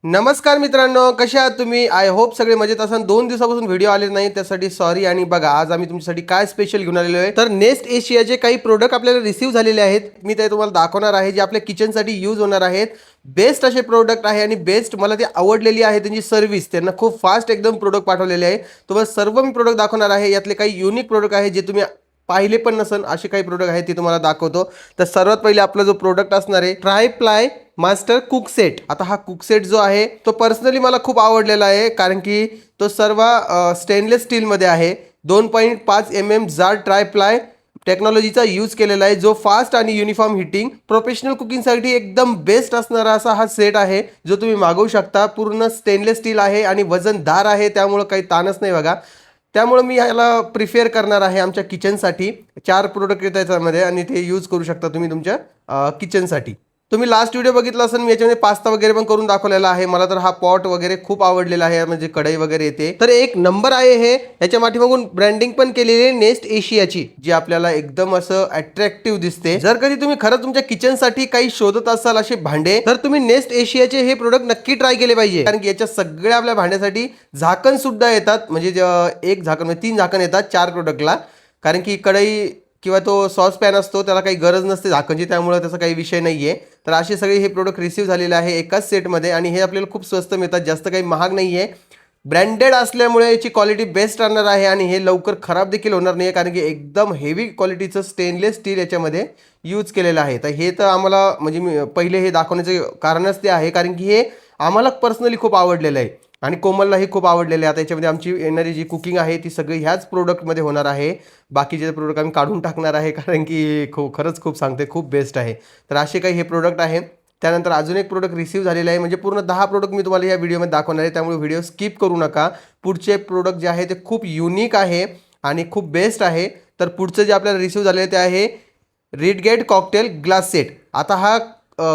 नमस्कार मित्रांनो, कसे आहात तुम्ही? आय होप सगळे मजेत असाल. 2 दिवसापासून व्हिडिओ आले नाही त्यासाठी सॉरी. आणि बघा आज आम्ही तुमच्यासाठी काय स्पेशल घेऊन आलेलो आहे. तर नेस्ट एशियाचे काही प्रोडक्ट आपल्याला रिसीव्ह झालेले आहेत. मी ते तुम्हाला दाखवणार आहे जे आपल्या किचनसाठी यूज होणार आहेत. बेस्ट असे प्रोडक्ट आहे आणि बेस्ट मला ते आवडलेली आहे त्यांची सर्व्हिस. त्यांना खूप फास्ट एकदम प्रोडक्ट पाठवलेले आहे. तुम्हाला सर्व मी प्रोडक्ट दाखवणार आहे. यातले काही युनिक प्रोडक्ट आहे जे तुम्ही पाहिले पण नसन असे काही प्रोडक्ट आहेत ते तुम्हाला दाखवतो. तर सर्वात पहिले आपला जो प्रोडक्ट असणार आहे try ply master cook set. आता हा कुक सेट जो आहे तो पर्सनली मला खूप आवडलेला आहे, कारण की तो सर्व स्टेनलेस स्टीलमध्ये आहे. 2.5 mm जाड ट्राय प्लाय टेक्नॉलॉजीचा यूज केलेला आहे, जो फास्ट आणि युनिफॉर्म हिटिंग प्रोफेशनल कुकिंगसाठी एकदम बेस्ट असणारा असा हा सेट आहे जो तुम्ही मागवू शकता. पूर्ण स्टेनलेस स्टील आहे आणि वजनदार आहे, त्यामुळे काही ताणच नाही बघा. त्यामुळे मी याला प्रिफेअर करणार आहे आमच्या किचनसाठी. 4 प्रोडक्ट येतात त्याच्यामध्ये आणि ते यूज करू शकता तुम्ही तुमच्या किचनसाठी. तुम्ही लास्ट व्हिडिओ बघितला असेल, मी याच्यामध्ये पास्ता वगैरे पण करून दाखवलेला आहे. मला तर हा पॉट वगैरे खूप आवडलेला आहे, म्हणजे कढई वगैरे येते तर एक नंबर आहे हे. याच्या पाठीमागून ब्रँडिंग पण केलेली आहे नेस्ट एशियाची, जी आपल्याला एकदम असं अट्रॅक्टिव्ह दिसते. जर कधी तुम्ही खरं तुमच्या किचनसाठी काही शोधत असाल असे भांडे, तर तुम्ही नेस्ट एशियाचे हे प्रोडक्ट नक्की ट्राय केले पाहिजे, कारण की याच्या सगळ्या आपल्या भांड्यासाठी झाकण सुद्धा येतात. म्हणजे एक झाकण म्हणजे 3 झाकण येतात 4 प्रोडक्टला, कारण की कढई किंवा तो सॉस पॅन असतो त्याला काही गरज नसते झाकणची, त्यामुळे त्याचा काही विषय नाही आहे. तर असे सगळे हे प्रोडक्ट रिसीव्ह झालेले आहे एकाच सेटमध्ये आणि हे आपल्याला खूप स्वस्त मिळतात, जास्त काही महाग नाही आहे. ब्रँडेड असल्यामुळे याची क्वालिटी बेस्ट राहणार आहे आणि हे लवकर खराब देखील होणार नाही आहे, कारण की एकदम हेवी क्वालिटीचं स्टेनलेस स्टील याच्यामध्ये यूज केलेलं आहे. तर हे तर आम्हाला म्हणजे मी पहिले हे दाखवण्याचं कारणच ते आहे, कारण की हे आम्हाला पर्सनली खूप आवडलेलं आहे आणि कोमललाही खूप आवडलेलं आहे. आता याच्यामध्ये आमची येणारी जी कुकिंग आहे ती सगळी ह्याच प्रोडक्टमध्ये होणार आहे. बाकीचे प्रोडक्ट आम्ही काढून टाकणार आहे, कारण की खरंच खूप सांगते, खूप बेस्ट आहे. तर असे काही हे प्रोडक्ट आहे. त्यानंतर अजून एक प्रोडक्ट रिसीव्ह झालेला आहे, म्हणजे पूर्ण 10 प्रोडक्ट मी तुम्हाला या व्हिडिओमध्ये दाखवणार आहे, त्यामुळे व्हिडिओ स्किप करू नका. पुढचे प्रोडक्ट जे आहे ते खूप युनिक आहे आणि खूप बेस्ट आहे. तर पुढचं जे आपल्याला रिसीव्ह झालेलं ते आहे रीडगेट कॉकटेल ग्लास सेट. आता हा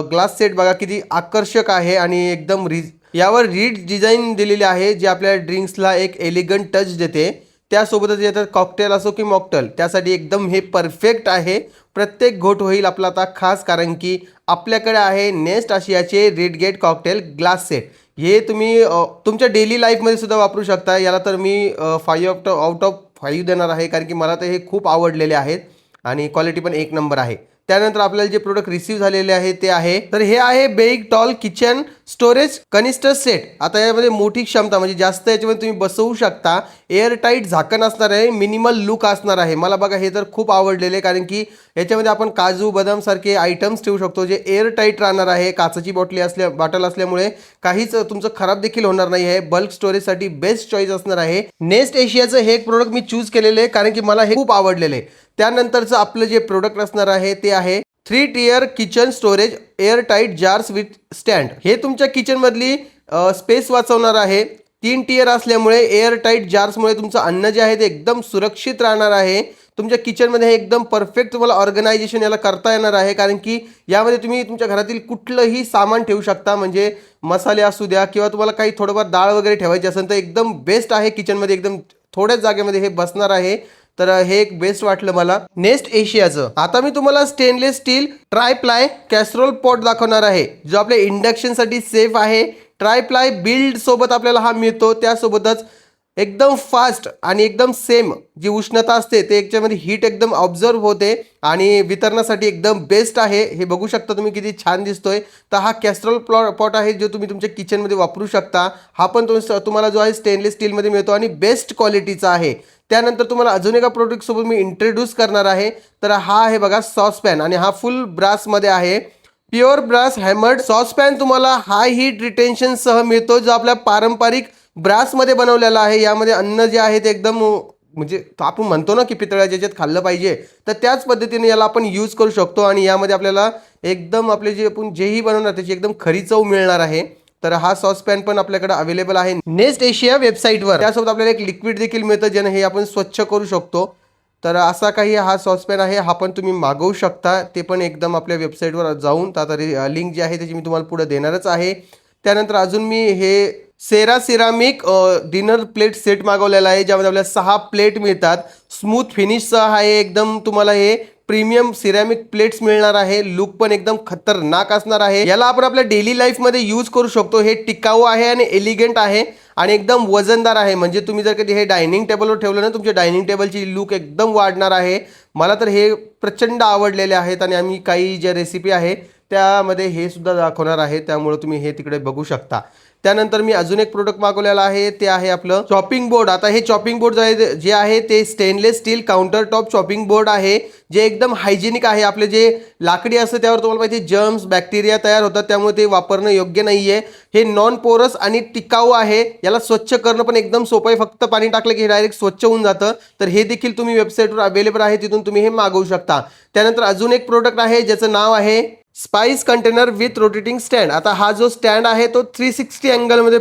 ग्लास सेट बघा किती आकर्षक आहे आणि एकदम यावर रीड डिझाईन दिलेली आहे, जे आपल्या ड्रिंक्सला एक एलिगंट टच देते. त्यासोबतच येतात कॉकटेल असो की मॉकटेल, त्यासाठी एकदम हे परफेक्ट आहे. प्रत्येक घोट होईल आपला आता खास, कारण की आपल्याकडे आहे नेस्ट आशियाचे रीडगेट कॉकटेल ग्लास सेट. हे तुम्ही तुमच्या डेली लाईफमध्ये सुद्धा वापरू शकता. याला तर मी 5 आउट ऑफ 5 देणार आहे, कारण की मला तर हे खूप आवडलेले आहेत आणि क्वालिटी पण एक नंबर आहे. त्यानंतर आपल्याला जे प्रोडक्ट रिसीव्ह झालेले आहे ते आहे, तर हे आहे बेग tall kitchen storage canister set. आता यामध्ये मोठी क्षमता, म्हणजे जास्त याच्यामध्ये तुम्ही बसवू शकता. एअर टाईट झाकण असणार आहे, मिनिमल लुक असणार आहे. मला बघा हे तर खूप आवडलेले, कारण की याच्यामध्ये आपण काजू बदाम सारखे आयटम्स ठेवू शकतो, जे एअर टाईट राहणार आहे. काचेची बॉटल असल्यामुळे काहीच तुमचं खराब देखील होणार नाही आहे. बल्क स्टोरेजसाठी बेस्ट चॉईस असणार आहे. नेस्ट एशियाचं हे एक प्रोडक्ट मी चूज केलेले आहे, कारण की मला हे खूप आवडलेले. त्यानंतरचं आपलं जे प्रोडक्ट असणार आहे ते आहे 3 tier kitchen storage air tight jars with stand. हे तुमच्या किचनमधली स्पेस वाचवणार आहे. 3 tier असल्यामुळे एअर टाईट जार्समुळे तुमचं अन्न जे आहे ते एकदम सुरक्षित राहणार आहे. तुमच्या किचनमध्ये हे एकदम परफेक्ट तुम्हाला ऑर्गनायझेशन याला करता येणार आहे, कारण की यामध्ये तुम्ही तुमच्या घरातील कुठलंही सामान ठेवू शकता. म्हणजे मसाले असू द्या किंवा तुम्हाला काही थोडंफार डाळ वगैरे ठेवायची असेल तर एकदम बेस्ट आहे. किचनमध्ये एकदम थोड्याच जागेमध्ये हे बसणार आहे. तर हे एक बेस्ट वाटलं मला नेस्ट एशियाचं. आता मी तुम्हाला stainless steel try ply casserole pot दाखवणार आहे, जो आपल्या इंडक्शनसाठी सेफ आहे. ट्राय प्लाय बिल्ड सोबत आपल्याला हा मिळतो. त्यासोबतच एकदम फास्ट आणि एकदम सेम जी उष्णता असते ते याच्यामध्ये हीट एकदम ऑब्झर्व होते आणि वितरणासाठी एकदम बेस्ट आहे. हे बघू शकता तुम्ही किती छान दिसतोय. तर हा कॅस्ट्रोल पॉट आहे जो तुम्ही तुमच्या किचनमध्ये वापरू शकता. हा पण तुम्हाला जो आहे स्टेनलेस स्टीलमध्ये मिळतो आणि बेस्ट क्वालिटीचा आहे. त्यानंतर तुम्हाला अजून एका प्रोडक्टसोबत मी इंट्रोड्यूस करणार आहे. तर हा आहे बघा सॉसपॅन, आणि हा फुल ब्रासमध्ये आहे. प्युअर ब्रास हॅमर्ड सॉसपॅन तुम्हाला हाय हीट रिटेन्शनसह मिळतो, जो आपल्या पारंपरिक ब्रासमध्ये बनवलेला आहे. यामध्ये अन्न जे आहे ते एकदम म्हणजे आपण म्हणतो ना की पितळ्याच्या याच्यात खाल्लं पाहिजे, तर त्याच पद्धतीने याला आपण यूज करू शकतो. आणि यामध्ये आपल्याला एकदम आपले जे आपण जेही बनवणार त्याची एकदम खरी चव मिळणार आहे. तर हा सॉसपॅन पण आपल्याकडे अवेलेबल आहे नेस्ट एशिया वेबसाईटवर. त्यासोबत आपल्याला एक लिक्विड देखील मिळतं, ज्याने हे आपण स्वच्छ करू शकतो. तर असा काही हा सॉसपॅन आहे, हा पण तुम्ही मागवू शकता. ते पण एकदम आपल्या वेबसाईटवर जाऊन लिंक जी आहे त्याची मी तुम्हाला पुढे देणारच आहे. त्यानंतर अजून मी हे सेरा सिरामिक डिनर प्लेट सेट मागवलेला आहे, ज्यामध्ये आपल्याला 6 प्लेट मिळतात. स्मूथ फिनिशचा आहे एकदम. तुम्हाला हे प्रीमियम सिरॅमिक प्लेट्स मिळणार आहे. लुक पण एकदम खतरनाक असणार आहे. याला आपण आपल्या डेली लाईफ मध्ये यूज करू शकतो. हे टिकाऊ आहे आणि एलिगंट आहे आणि एकदम वजनदार आहे. म्हणजे तुम्ही जर कधी हे डायनिंग टेबलवर ठेवलं ना, तुमच्या डायनिंग टेबलची लुक एकदम वाढणार आहे. मला तर हे प्रचंड आवडलेले आहेत आणि आम्ही काही ज्या रेसिपी आहे त्यामध्ये हे सुद्धा दाखवणार आहे. त्यामुळे तुम्ही हे तिकडे बघू शकता. त्यानंतर मी अजून एक प्रोडक्ट मागवलेला आहे, ते आहे आपलं चॉपिंग बोर्ड. आता हे चॉपिंग बोर्ड जे आहे ते stainless steel counter top chopping board आहे, जे एकदम हायजेनिक आहे. आपले जे लाकडी असतं त्यावर तुम्हाला माहिती जर्म्स बॅक्टेरिया तयार होतात, त्यामुळे ते वापरणं योग्य नाहीये. हे नॉन पोरस आणि टिकाऊ आहे. याला स्वच्छ करणं पण एकदम सोपं आहे. फक्त पाणी टाकलं की हे डायरेक्ट स्वच्छ होऊन जातं. तर हे देखील तुम्ही वेबसाईटवर अवेलेबल आहे, तिथून तुम्ही हे मागवू शकता. त्यानंतर अजून एक प्रोडक्ट आहे ज्याचं नाव आहे spice container with rotating stand. आता हा जो स्टँड आहे तो 360 अँगलमध्ये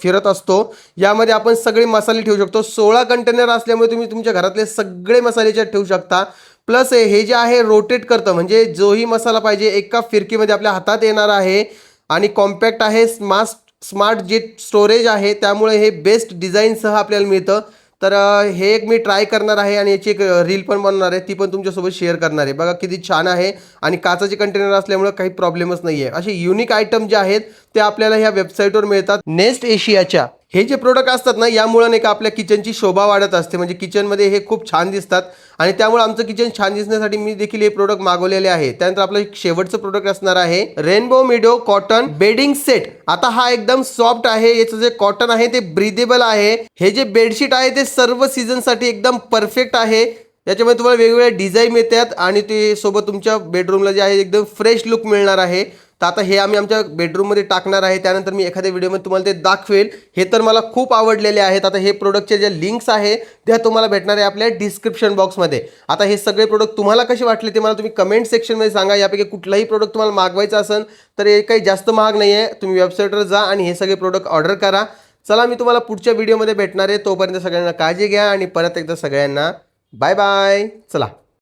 फिरत असतो. यामध्ये आपण सगळे मसाले ठेवू शकतो. 16 कंटेनर असल्यामुळे तुम्ही तुमच्या घरातले सगळे मसाले याच्यात ठेवू शकता. प्लस हे जे आहे रोटेट करतं, म्हणजे जोही मसाला पाहिजे एका फिरकीमध्ये आपल्या हातात येणार आहे. आणि कॉम्पॅक्ट आहे. स्मार्ट जे स्टोरेज आहे, त्यामुळे हे बेस्ट डिझाईनसह आपल्याला मिळतं. तर हे एक मी ट्राय करणार आहे आणि याची एक रील पण बनवणार आहे, ती पण तुमच्यासोबत शेअर करणार आहे. बघा किती छान आहे आणि काचाचे कंटेनर असल्यामुळे काही प्रॉब्लेमच नाही आहे. असे युनिक आयटम जे आहेत ते आपल्याला ह्या वेबसाईटवर मिळतात नेस्ट एशियाच्या. हे जे प्रोडक्ट असतात ना, यामुळे नाही का आपल्या किचनची शोभा वाढत असते. म्हणजे किचनमध्ये हे खूप छान दिसतात आणि त्यामुळे आमचं किचन छान दिसण्यासाठी मी देखील हे प्रोडक्ट मागवलेले आहे. त्यानंतर आपलं एक शेवटचं प्रोडक्ट असणार आहे रेनबो मिडो कॉटन बेडिंग सेट. आता हा एकदम सॉफ्ट आहे. याचं जे कॉटन आहे ते ब्रीदेबल आहे. हे जे बेडशीट आहे ते सर्व सीझनसाठी एकदम परफेक्ट आहे. याच्यामध्ये तुम्हाला वेगवेगळ्या डिझाईन मिळतात आणि ते सोबत तुमच्या बेडरूमला जे आहे एकदम फ्रेश लुक मिळणार आहे. तर आता हे आम्ही आमच्या बेडरूममध्ये टाकणार आहे. त्यानंतर मी एखाद्या व्हिडिओमध्ये तुम्हाला ते दाखवेल. हे तर मला खूप आवडलेले आहेत. आता हे प्रोडक्टचे जे लिंक्स आहे त्या तुम्हाला भेटणार आहे आपल्या डिस्क्रिप्शन बॉक्समध्ये. आता हे सगळे प्रोडक्ट तुम्हाला कसे वाटले ते मला तुम्ही कमेंट सेक्शनमध्ये सांगा. यापैकी कुठलाही प्रोडक्ट तुम्हाला मागवायचा असेल तर हे काही जास्त महाग नाही आहे. तुम्ही वेबसाईटवर जा आणि हे सगळे प्रोडक्ट ऑर्डर करा. चला, मी तुम्हाला पुढच्या व्हिडिओमध्ये भेटणार आहे. तोपर्यंत सगळ्यांना काळजी घ्या आणि परत एकदा सगळ्यांना बाय बाय. चला.